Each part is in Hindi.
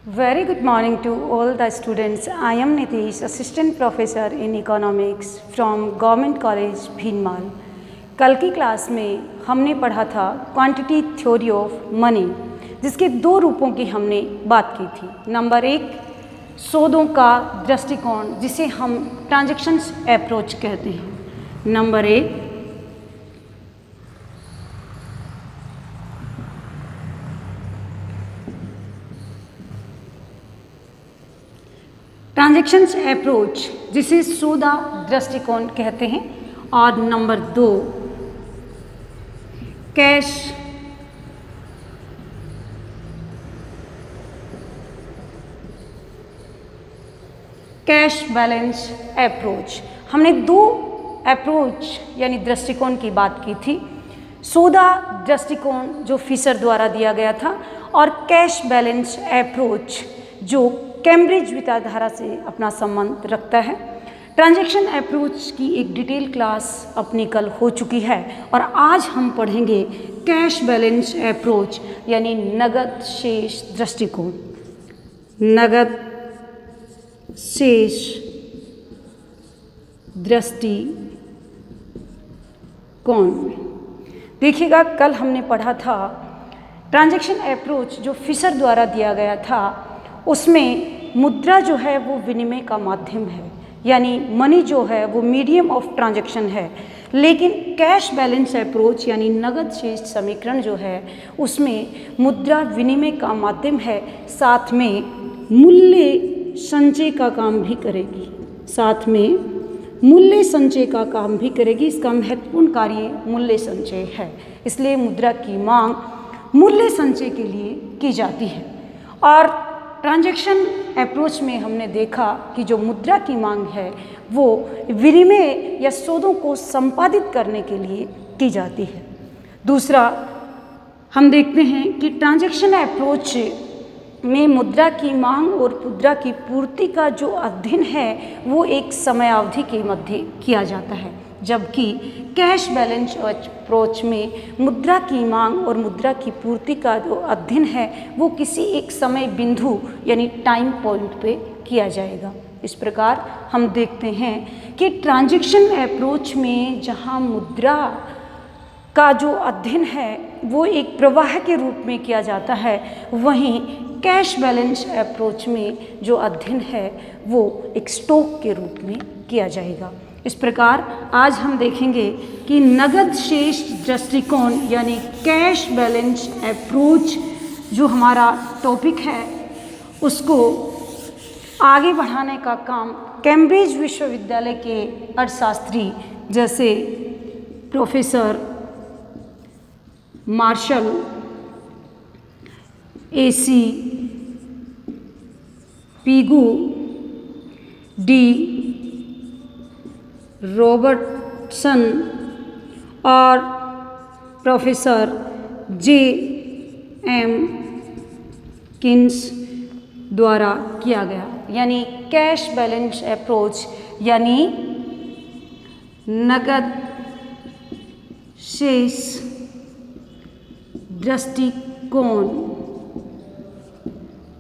Very good morning to all the students. I am Nitish, Assistant Professor in Economics from Government College, Bhinmal. कल की क्लास में हमने पढ़ा था क्वांटिटी थ्योरी ऑफ मनी, जिसके दो रूपों की हमने बात की थी। नंबर एक, सौदों का दृष्टिकोण, जिसे हम ट्रांजैक्शंस अप्रोच कहते हैं। नंबर एक, ट्रांजैक्शंस अप्रोच, जिसे सौदा दृष्टिकोण कहते हैं। और नंबर दो, कैश बैलेंस अप्रोच। हमने दो अप्रोच यानी दृष्टिकोण की बात की थी। सौदा दृष्टिकोण जो फिशर द्वारा दिया गया था, और कैश बैलेंस अप्रोच जो कैम्ब्रिज विचारधारा से अपना संबंध रखता है। ट्रांजैक्शन अप्रोच की एक डिटेल क्लास अपनी कल हो चुकी है, और आज हम पढ़ेंगे कैश बैलेंस अप्रोच यानी नगद शेष दृष्टिकोण। नगद शेष दृष्टिकोण। देखिएगा, कल हमने पढ़ा था ट्रांजैक्शन अप्रोच जो फिशर द्वारा दिया गया था, उसमें मुद्रा जो है वो विनिमय का माध्यम है, यानी मनी जो है वो मीडियम ऑफ ट्रांजैक्शन है। लेकिन कैश बैलेंस अप्रोच यानी नगद शेष समीकरण जो है, उसमें मुद्रा विनिमय का माध्यम है, साथ में मूल्य संचय का काम भी करेगी। साथ में मूल्य संचय का काम भी करेगी। इसका महत्वपूर्ण कार्य मूल्य संचय है, इसलिए मुद्रा की मांग मूल्य संचय के लिए की जाती है। और ट्रांजैक्शन अप्रोच में हमने देखा कि जो मुद्रा की मांग है वो विनिमय या सौदों को संपादित करने के लिए की जाती है। दूसरा, हम देखते हैं कि ट्रांजैक्शन अप्रोच में मुद्रा की मांग और मुद्रा की पूर्ति का जो अध्ययन है वो एक समयावधि के मध्य किया जाता है, जबकि कैश बैलेंस अप्रोच में मुद्रा की मांग और मुद्रा की पूर्ति का जो अध्ययन है वो किसी एक समय बिंदु यानी टाइम पॉइंट पे किया जाएगा। इस प्रकार हम देखते हैं कि ट्रांजैक्शन अप्रोच में जहां मुद्रा का जो अध्ययन है वो एक प्रवाह के रूप में किया जाता है, वहीं कैश बैलेंस अप्रोच में जो अध्ययन है वो एक स्टॉक के रूप में किया जाएगा। इस प्रकार आज हम देखेंगे कि नगद शेष दृष्टिकोण यानी कैश बैलेंस अप्रोच जो हमारा टॉपिक है, उसको आगे बढ़ाने का काम कैम्ब्रिज विश्वविद्यालय के अर्थशास्त्री जैसे professor Marshall, AC Pigou, D Robertson और प्रोफेसर JM किन्स द्वारा किया गया। यानी कैश बैलेंस अप्रोच यानी नगद शेष दृष्टिकोण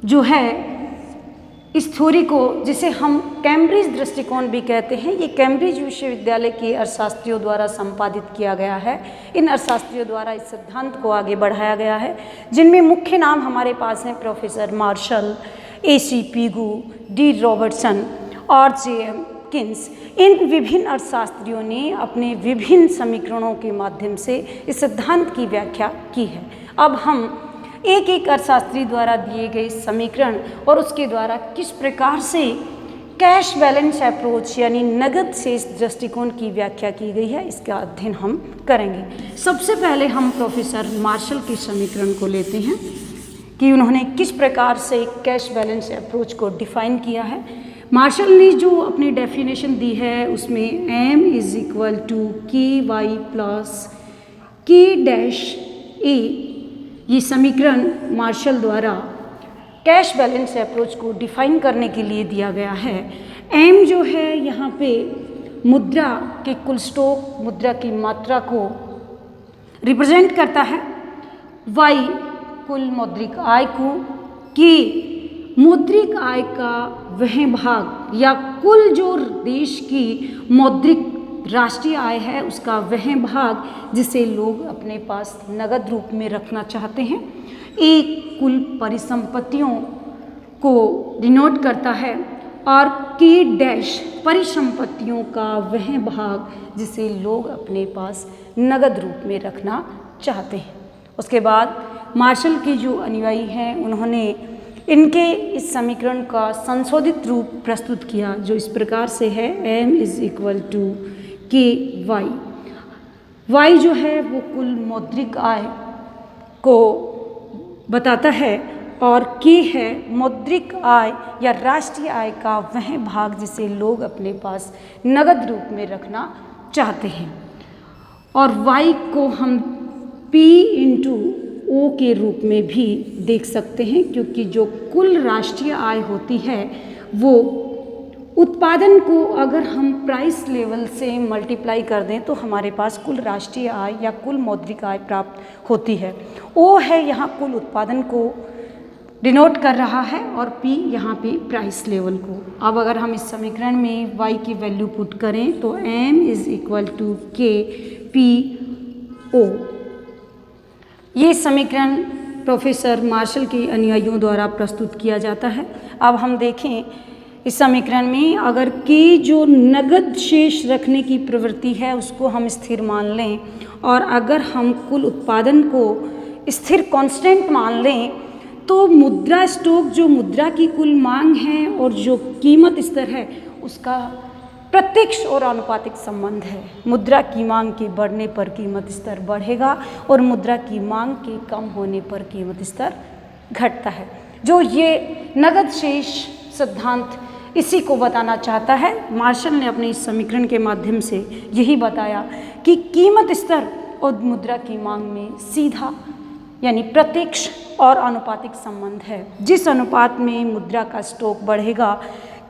जो है, इस थ्योरी को, जिसे हम कैम्ब्रिज दृष्टिकोण भी कहते हैं, ये कैम्ब्रिज विश्वविद्यालय के अर्थशास्त्रियों द्वारा संपादित किया गया है। इन अर्थशास्त्रियों द्वारा इस सिद्धांत को आगे बढ़ाया गया है, जिनमें मुख्य नाम हमारे पास हैं professor Marshall, AC Pigou, D Robertson और JM किन्स। इन विभिन्न अर्थशास्त्रियों ने अपने विभिन्न समीकरणों के माध्यम से इस सिद्धांत की व्याख्या की है। अब हम एक एक अर्थशास्त्री द्वारा दिए गए समीकरण और उसके द्वारा किस प्रकार से कैश बैलेंस अप्रोच यानी नगद शेष दृष्टिकोण की व्याख्या की गई है, इसका अध्ययन हम करेंगे। सबसे पहले हम प्रोफेसर मार्शल के समीकरण को लेते हैं कि उन्होंने किस प्रकार से कैश बैलेंस अप्रोच को डिफाइन किया है। मार्शल ने जो अपनी डेफिनेशन दी है उसमें M = KY + K-A, ये समीकरण मार्शल द्वारा कैश बैलेंस अप्रोच को डिफाइन करने के लिए दिया गया है। M जो है यहाँ पे मुद्रा के कुल स्टॉक, मुद्रा की मात्रा को रिप्रेजेंट करता है। Y कुल मौद्रिक आय को, K मौद्रिक आय का वह भाग या कुल जो देश की मौद्रिक राष्ट्रीय आय है उसका वह भाग जिसे लोग अपने पास नगद रूप में रखना चाहते हैं, एक कुल परिसंपत्तियों को डिनोट करता है और के डैश परिसंपत्तियों का वह भाग जिसे लोग अपने पास नगद रूप में रखना चाहते हैं। उसके बाद मार्शल के जो अनुयायी हैं उन्होंने इनके इस समीकरण का संशोधित रूप प्रस्तुत किया जो इस प्रकार से है, m इज इक्वल टू के वाई। वाई जो है वो कुल मौद्रिक आय को बताता है और के है मौद्रिक आय या राष्ट्रीय आय का वह भाग जिसे लोग अपने पास नगद रूप में रखना चाहते हैं। और y को हम p इंटू ओ के रूप में भी देख सकते हैं क्योंकि जो कुल राष्ट्रीय आय होती है वो उत्पादन को अगर हम प्राइस लेवल से मल्टीप्लाई कर दें तो हमारे पास कुल राष्ट्रीय आय या कुल मौद्रिक आय प्राप्त होती है। ओ है यहाँ कुल उत्पादन को डिनोट कर रहा है और पी यहाँ पे प्राइस लेवल को। अब अगर हम इस समीकरण में y की वैल्यू पुट करें तो m इज इक्वल टू के पी ओ। ये समीकरण प्रोफेसर मार्शल के अनुयायियों द्वारा प्रस्तुत किया जाता है। अब हम देखें इस समीकरण में अगर के जो नगद शेष रखने की प्रवृत्ति है उसको हम स्थिर मान लें और अगर हम कुल उत्पादन को स्थिर कांस्टेंट मान लें तो मुद्रा स्टॉक जो मुद्रा की कुल मांग है और जो कीमत स्तर है उसका प्रत्यक्ष और आनुपातिक संबंध है। मुद्रा की मांग के बढ़ने पर कीमत स्तर बढ़ेगा और मुद्रा की मांग के कम होने पर कीमत स्तर घटता है। जो ये नगद शेष सिद्धांत इसी को बताना चाहता है। मार्शल ने अपने इस समीकरण के माध्यम से यही बताया कि कीमत स्तर और मुद्रा की मांग में सीधा यानी प्रत्यक्ष और आनुपातिक संबंध है। जिस अनुपात में मुद्रा का स्टॉक बढ़ेगा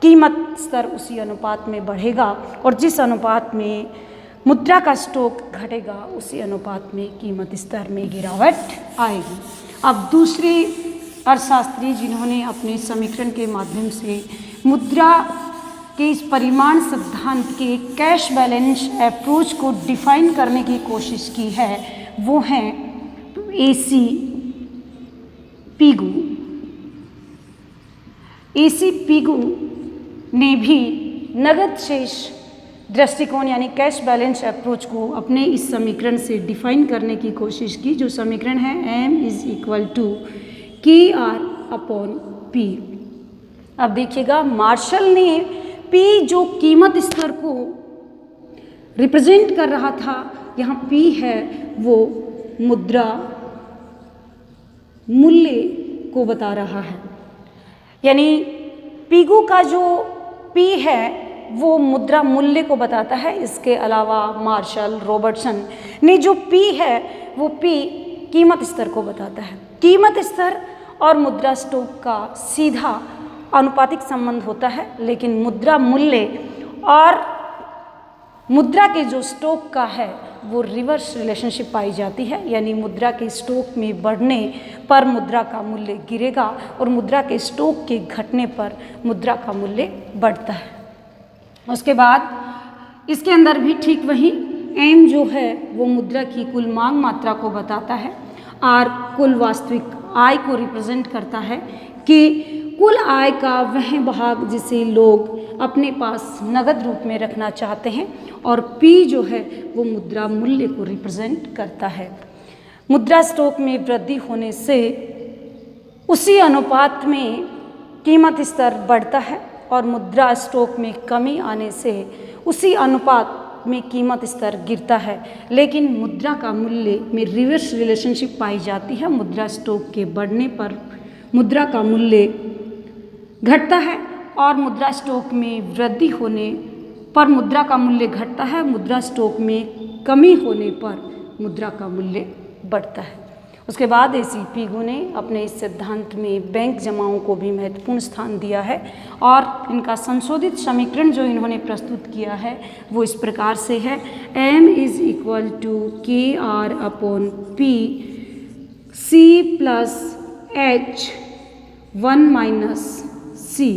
कीमत स्तर उसी अनुपात में बढ़ेगा और जिस अनुपात में मुद्रा का स्टॉक घटेगा उसी अनुपात में कीमत स्तर में गिरावट आएगी। अब दूसरे अर्थशास्त्री जिन्होंने अपने समीकरण के माध्यम से मुद्रा के इस परिमाण सिद्धांत के कैश बैलेंस अप्रोच को डिफाइन करने की कोशिश की है वो हैं AC पिगू। AC पिगू ने भी नगद शेष दृष्टिकोण यानी कैश बैलेंस अप्रोच को अपने इस समीकरण से डिफाइन करने की कोशिश की जो समीकरण है m is equal to K R upon P. अब देखिएगा मार्शल ने p जो कीमत स्तर को रिप्रेजेंट कर रहा था, यहाँ p है वो मुद्रा मूल्य को बता रहा है। यानी पिगू का जो P है वो मुद्रा मूल्य को बताता है। इसके अलावा मार्शल रॉबर्टसन ने जो P है वो P कीमत स्तर को बताता है। कीमत स्तर और मुद्रा स्टॉक का सीधा आनुपातिक संबंध होता है लेकिन मुद्रा मूल्य और मुद्रा के जो स्टॉक का है वो रिवर्स रिलेशनशिप पाई जाती है। यानी मुद्रा के स्टॉक में बढ़ने पर मुद्रा का मूल्य गिरेगा और मुद्रा के स्टॉक के घटने पर मुद्रा का मूल्य बढ़ता है। उसके बाद इसके अंदर भी ठीक वही m जो है वो मुद्रा की कुल मांग मात्रा को बताता है। r कुल वास्तविक आय को रिप्रेजेंट करता है कि कुल आय का वह भाग जिसे लोग अपने पास नगद रूप में रखना चाहते हैं और P जो है वो मुद्रा मूल्य को रिप्रेजेंट करता है। मुद्रा स्टॉक में वृद्धि होने से उसी अनुपात में कीमत स्तर बढ़ता है और मुद्रा स्टॉक में कमी आने से उसी अनुपात में कीमत स्तर गिरता है। लेकिन मुद्रा का मूल्य में रिवर्स रिलेशनशिप पाई जाती है। मुद्रा स्टॉक के बढ़ने पर मुद्रा का मूल्य घटता है और मुद्रा स्टॉक में वृद्धि होने पर मुद्रा का मूल्य घटता है। मुद्रा स्टॉक में कमी होने पर मुद्रा का मूल्य बढ़ता है। उसके बाद AC पिगू ने अपने इस सिद्धांत में बैंक जमाओं को भी महत्वपूर्ण स्थान दिया है और इनका संशोधित समीकरण जो इन्होंने प्रस्तुत किया है वो इस प्रकार से है m is equal to K R upon P C plus H 1 minus C.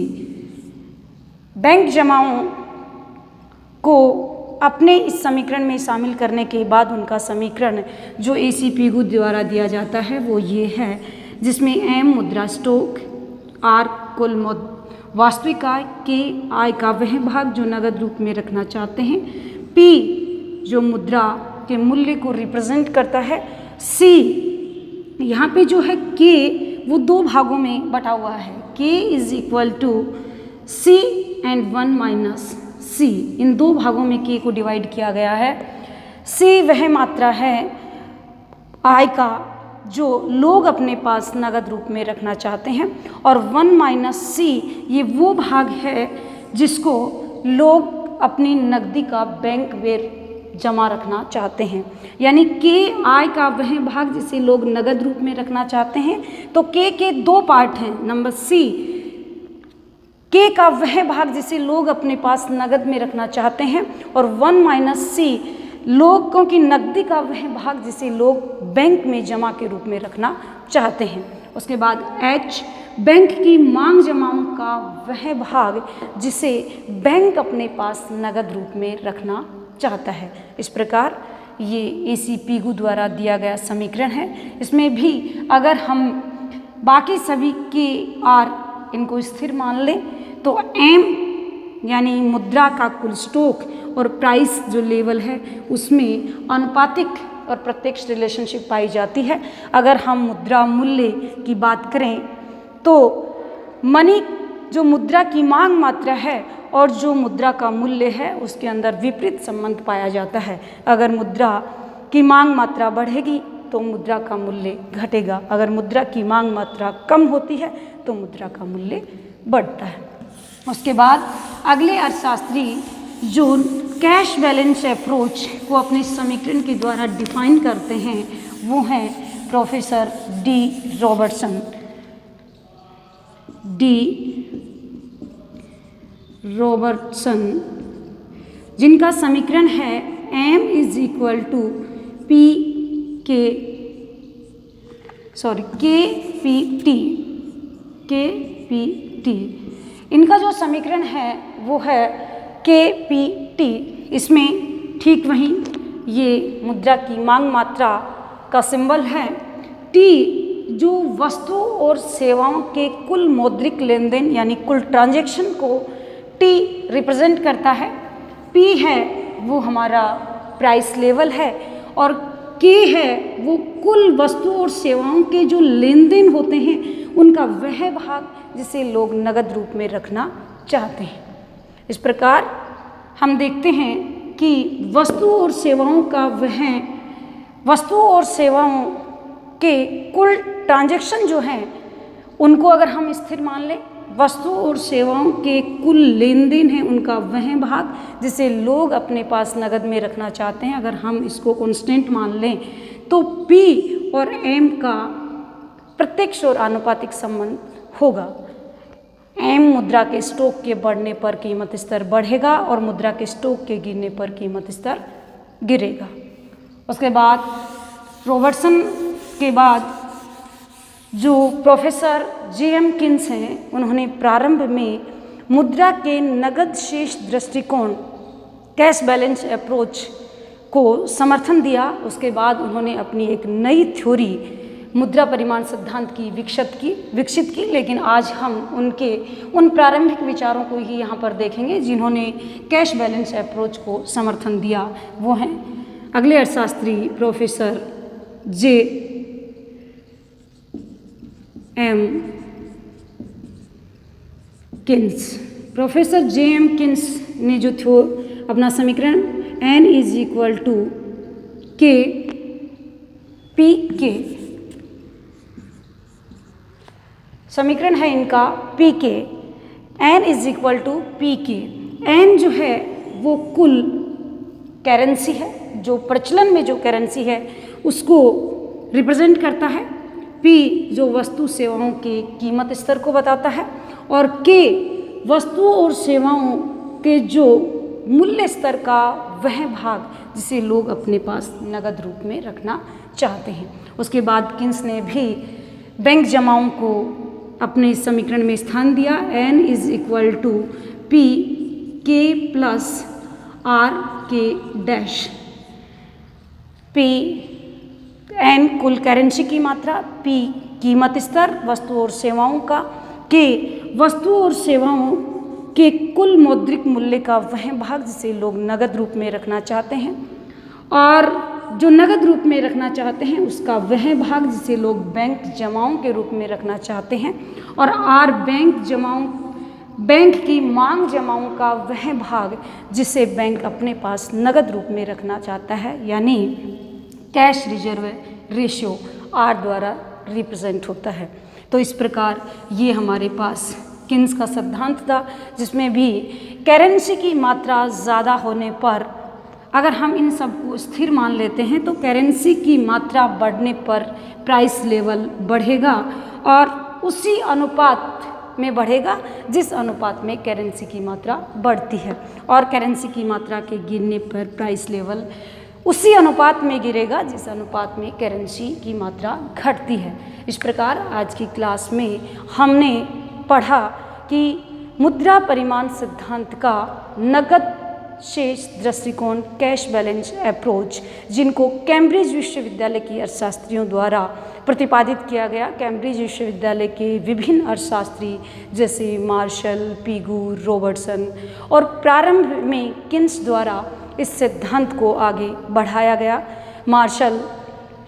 Bank जमाओं को अपने इस समीकरण में शामिल करने के बाद उनका समीकरण जो AC पीगू द्वारा दिया जाता है वो ये है, जिसमें M मुद्रा स्टॉक, R कुल वास्तविक आय, K आय का वह भाग जो नगद रूप में रखना चाहते हैं, P जो मुद्रा के मूल्य को रिप्रेजेंट करता है, C यहाँ पे जो है K वो दो भागों में बटा हुआ है, K is equal to C and 1 minus C। इन दो भागों में K को डिवाइड किया गया है। C वह मात्रा है आय का जो लोग अपने पास नगद रूप में रखना चाहते हैं, और 1 माइनस C ये वो भाग है जिसको लोग अपनी नकदी का बैंक में जमा रखना चाहते हैं। यानी K आय का वह भाग जिसे लोग नगद रूप में रखना चाहते हैं। तो K के दो पार्ट हैं। नंबर C, K का वह भाग जिसे लोग अपने पास नगद में रखना चाहते हैं, और 1 माइनस C लोगों की नकदी का वह भाग जिसे लोग बैंक में जमा के रूप में रखना चाहते हैं। उसके बाद H, बैंक की मांग जमाओं का वह भाग जिसे बैंक अपने पास नगद रूप में रखना चाहता है। इस प्रकार ये AC पीगू द्वारा दिया गया समीकरण है। इसमें भी अगर हम बाकी सभी के R इनको स्थिर मान लें तो M यानी मुद्रा का कुल स्टॉक और प्राइस जो लेवल है उसमें अनुपातिक और प्रत्यक्ष रिलेशनशिप पाई जाती है। अगर हम मुद्रा मूल्य की बात करें तो मनी जो मुद्रा की मांग मात्रा है और जो मुद्रा का मूल्य है उसके अंदर विपरीत संबंध पाया जाता है। अगर मुद्रा की मांग मात्रा बढ़ेगी तो मुद्रा का मूल्य घटेगा, अगर मुद्रा की मांग मात्रा कम होती है तो मुद्रा का मूल्य बढ़ता है। उसके बाद अगले अर्थशास्त्री जो कैश बैलेंस अप्रोच को अपने समीकरण के द्वारा डिफाइन करते हैं वो हैं प्रोफेसर D रॉबर्टसन, जिनका समीकरण है M is equal to KPT। इनका जो समीकरण है वो है KPT। इसमें ठीक वहीं ये मुद्रा की मांग मात्रा का सिंबल है, T जो वस्तु और सेवाओं के कुल मौद्रिक लेन देन यानी कुल ट्रांजैक्शन को T रिप्रेजेंट करता है, P है वो हमारा प्राइस लेवल है, और K है वो कुल वस्तु और सेवाओं के जो लेन देन होते हैं उनका वह भाग जिसे लोग नगद रूप में रखना चाहते हैं। इस प्रकार हम देखते हैं कि वस्तु और सेवाओं के कुल ट्रांजैक्शन जो हैं उनको अगर हम स्थिर मान लें, वस्तु और सेवाओं के कुल लेन देन हैं उनका वह भाग जिसे लोग अपने पास नगद में रखना चाहते हैं, अगर हम इसको कांस्टेंट मान लें तो P और M का प्रत्यक्ष और आनुपातिक संबंध होगा। M मुद्रा के स्टॉक के बढ़ने पर कीमत स्तर बढ़ेगा और मुद्रा के स्टॉक के गिरने पर कीमत स्तर गिरेगा। उसके बाद रॉबर्टसन के बाद जो प्रोफेसर J.M. किन्स हैं उन्होंने प्रारंभ में मुद्रा के नगद शेष दृष्टिकोण कैश बैलेंस अप्रोच को समर्थन दिया। उसके बाद उन्होंने अपनी एक नई थ्योरी मुद्रा परिमाण सिद्धांत की विकसित की, लेकिन आज हम उन प्रारंभिक विचारों को ही यहाँ पर देखेंगे जिन्होंने कैश बैलेंस अप्रोच को समर्थन दिया। वो हैं अगले अर्थशास्त्री professor J.M. Keynes. Professor J.M. Keynes ने जो अपना समीकरण N is equal to KPK समीकरण है इनका PK, N is equal to PK। N जो है वो कुल करेंसी है, जो प्रचलन में जो करेंसी है उसको रिप्रेजेंट करता है, P जो वस्तु सेवाओं के कीमत स्तर को बताता है, और K वस्तुओं और सेवाओं के जो मूल्य स्तर का वह भाग जिसे लोग अपने पास नगद रूप में रखना चाहते हैं। उसके बाद किन्स ने भी बैंक जमाओं को अपने समीकरण में स्थान दिया, n is equal to P K plus R K dash. P N कुल करेंसी की मात्रा, पी कीमत स्तर वस्तु और सेवाओं का, के वस्तु और सेवाओं के कुल मौद्रिक मूल्य का वह भाग जिसे लोग नगद रूप में रखना चाहते हैं, और जो नगद रूप में रखना चाहते हैं उसका वह भाग जिसे लोग बैंक जमाओं के रूप में रखना चाहते हैं, और आर बैंक की मांग जमाओं का वह भाग जिसे बैंक अपने पास नगद रूप में रखना चाहता है, यानी कैश रिजर्व रेशियो आर द्वारा रिप्रेजेंट होता है। तो इस प्रकार ये हमारे पास किन्स का सिद्धांत था, जिसमें भी करेंसी की मात्रा ज़्यादा होने पर अगर हम इन सब को स्थिर मान लेते हैं तो करेंसी की मात्रा बढ़ने पर प्राइस लेवल बढ़ेगा और उसी अनुपात में बढ़ेगा जिस अनुपात में करेंसी की मात्रा बढ़ती है, और करेंसी की मात्रा के गिरने पर प्राइस लेवल उसी अनुपात में गिरेगा जिस अनुपात में करेंसी की मात्रा घटती है। इस प्रकार आज की क्लास में हमने पढ़ा कि मुद्रा परिमाण सिद्धांत का नकद शेष दृष्टिकोण, कैश बैलेंस अप्रोच, जिनको कैम्ब्रिज विश्वविद्यालय की अर्थशास्त्रियों द्वारा प्रतिपादित किया गया। कैम्ब्रिज विश्वविद्यालय के विभिन्न अर्थशास्त्री जैसे मार्शल, पीगू, रॉबर्टसन, और प्रारंभ में किन्स द्वारा इस सिद्धांत को आगे बढ़ाया गया। मार्शल,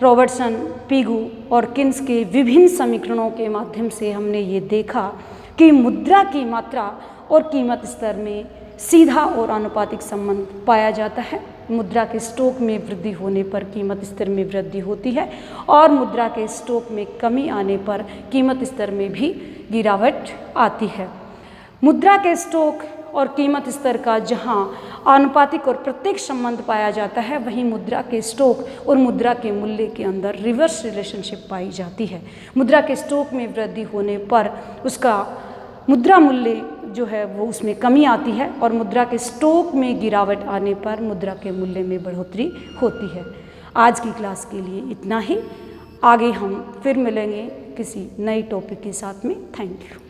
रॉबर्टसन, पीगू और किन्स के विभिन्न समीकरणों के माध्यम से हमने ये देखा कि मुद्रा की मात्रा और कीमत स्तर में सीधा और आनुपातिक संबंध पाया जाता है। मुद्रा के स्टॉक में वृद्धि होने पर कीमत स्तर में वृद्धि होती है, और मुद्रा के स्टॉक में कमी आने पर कीमत स्तर में भी गिरावट आती है। मुद्रा के स्टॉक और कीमत स्तर का जहां आनुपातिक और प्रत्यक्ष संबंध पाया जाता है, वहीं मुद्रा के स्टॉक और मुद्रा के मूल्य के अंदर रिवर्स रिलेशनशिप पाई जाती है। मुद्रा के स्टॉक में वृद्धि होने पर उसका मुद्रा मूल्य जो है वो उसमें कमी आती है, और मुद्रा के स्टॉक में गिरावट आने पर मुद्रा के मूल्य में बढ़ोतरी होती है। आज की क्लास के लिए इतना ही। आगे हम फिर मिलेंगे किसी नए टॉपिक के साथ में। Thank you.